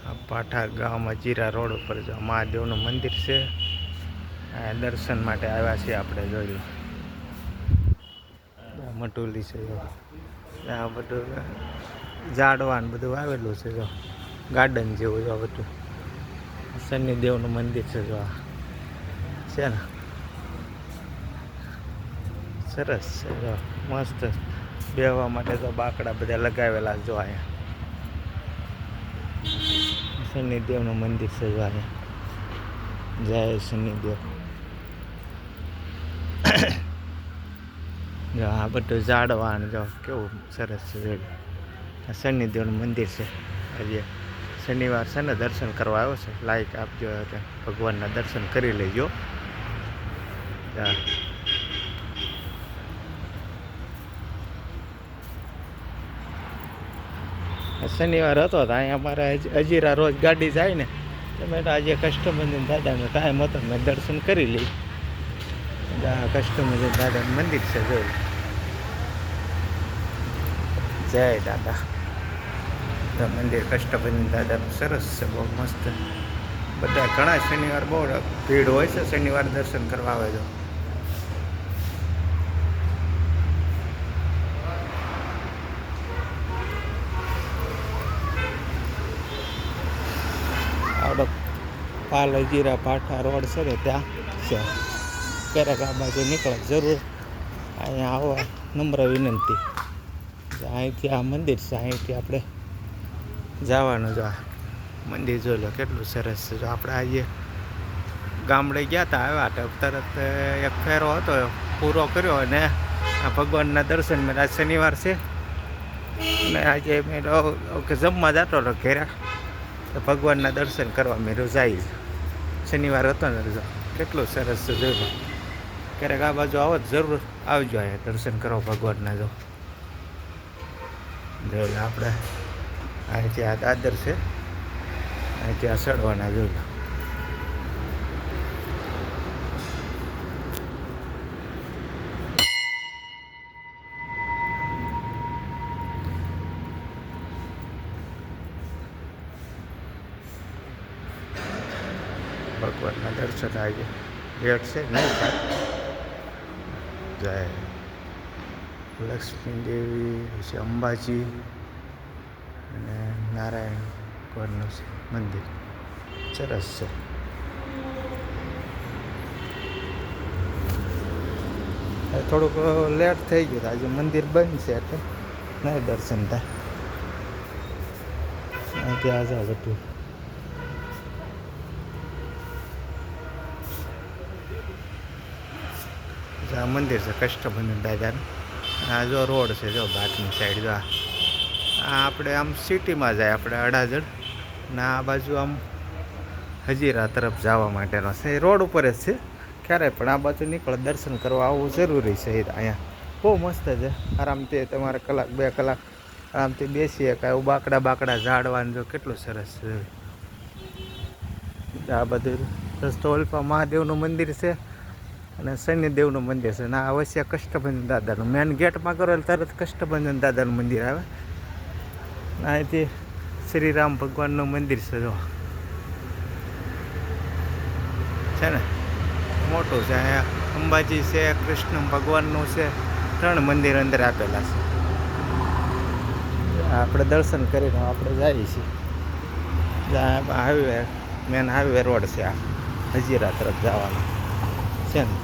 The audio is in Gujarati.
આ પાઠા ગામમાં જીરા રોડ ઉપર જો મહાદેવનું મંદિર છે. દર્શન માટે આવ્યા છીએ આપણે. જોઈ લો મટુલી છે. જો આ બધું ઝાડવાન બધું આવેલું છે. જો ગાર્ડન જેવું જો બધું. શનિદેવનું મંદિર છે. જો આ છે ને સરસ છે. જો મસ્ત બેહવા માટે તો બાકડા બધા લગાવેલા. જો અહીંયા શનિદેવનું મંદિર છે. જો અહીંયા જય શનિદેવ. જો આ બધું ઝાડવાન જો કેવું સરસ છે. આ શનિદેવનું મંદિર છે. આજે શનિવાર છે ને, દર્શન કરવા આવ્યો છે. લાઈક આપજો, ભગવાનના દર્શન કરી લેજો. શનિવાર હતો તો અહીંયા અમારે અજીરા રોજ ગાડી જાય ને, તમે આજે કસ્ટમર દાદાનો ટાઈમ હતો, મેં દર્શન કરી લઈ. કસ્ટમર દાદાનું મંદિર છે. જોઈ જય દાદા. મંદિર કષ્ટભંજન દાદાનું સરસ છે. બહુ મસ્ત. બધા ઘણા શનિવાર બહુ ભીડ હોય છે. શનિવાર દર્શન કરવા આવે છે. આવડો પાલ જીરા પાઠા રોડ છે ને, ત્યાં છે. ક્યારેક આ બાજુ નીકળે જરૂર અહીંયા આવવા નમ્ર વિનંતી. અહીંથી આ મંદિર છે, અહીંથી આપણે જવાનું. જો આ મંદિર જોઈ લો કેટલું સરસ છે. જો આપણે આજે ગામડે ગયા હતા, આવ્યા હતા, તરત એક ફેરો હતો પૂરો કર્યો અને આ ભગવાનના દર્શન મેં. આજ શનિવાર છે અને આજે મેં જમવા જતો હતો ઘેરા, તો ભગવાનના દર્શન કરવા મેં જાય. શનિવાર હતો ને, કેટલું સરસ છે. જોઈ લો ક્યારેક આ બાજુ આવો જરૂર આવજો, અહીંયા દર્શન કરો ભગવાનના. જો જોઈ લો આપણે અહીંથી આ દાદર છે, અહીંથી આ ચડવાના. જોઈ લો ભગવાનના દર્શન આજે લેટ છે નહીં થાય. જય લક્ષ્મી દેવી પછી અંબાજી અને નારાયણ ભગવાનનું મંદિર સરસ છે. થોડુંક લેટ થઈ ગયું. આજે મંદિર બંધ છે એટલે નહીં દર્શન થાય. અહીંથી આ બધું આ મંદિર છે કષ્ટભંજન દાદાનું. આ જો રોડ છે, જો બાજુની સાઈડ. જો આ આપણે આમ સિટીમાં જાય, આપણે અડાજણ ને આ બાજુ આમ હજીરા તરફ જવા માટેનો છે. એ રોડ ઉપર જ છે. ક્યારેય પણ આ બાજુ નીકળે દર્શન કરવા આવવું જરૂરી છે. અહીંયા બહુ મસ્ત છે. આરામથી તમારે કલાક 2 કલાક આરામથી બેસીએ. કાંઈ બાકડા ઝાડવાનું જો કેટલું સરસ છે. આ બધું રસ્તો ઓલપા મહાદેવનું મંદિર છે અને શનિદેવનું મંદિર છે. ને અવશ્ય કષ્ટભંજન દાદાનું મેન ગેટમાં કરો એટલે તરત કષ્ટભંજન દાદાનું મંદિર આવે. અહીંથી શ્રીરામ ભગવાનનું મંદિર છે. જો છે ને મોટું છે. અહીંયા અંબાજી છે, કૃષ્ણ ભગવાનનું છે. 3 મંદિર અંદર આપેલા છે. આપણે દર્શન કરીને આપણે જઈએ છીએ. હાઈવે મેન હાઈવે રોડ છે આ હજીરા તરફ જવાનો છે ને.